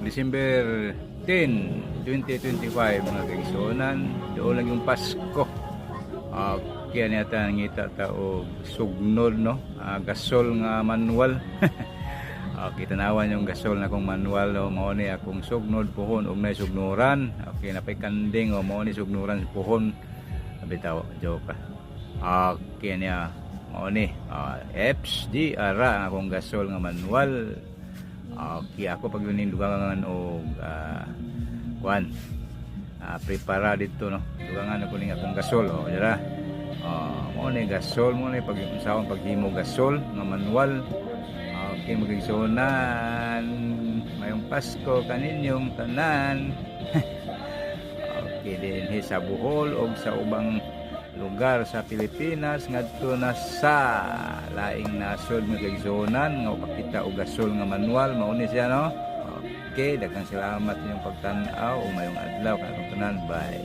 December 10, 2025 mga kaisonan, doon lang yung Pasko. Kaya niyata ngita tao sugnod no, gasol nga manual. Kitanawan yung gasol na kong manual o mao ni akong sugnod puhon og nay sugnuran. Okay, napay kanding o mao ni sugnuran puhon. Bitaw joke ka. Kaya niya mao ni FD ara akong gasol nga manual. Kaya ako pag dugangan og prepara dito no. Dugangan ako ning akong gasol o dira. Mo ni gasol mo ni pag unsahon paghimo gasol nga manual. Okay, magigsonan mayong Pasko kaninyong tanan. Okay, din sa Bohol o sa ubang lugar sa Pilipinas ngadto na sa laing nasod magigsonan nga pakita og gasol nga manual mao ni siya no. Okay, daghang salamat inyong pagtan-aw o mayong adlaw kanang tanan. Bye.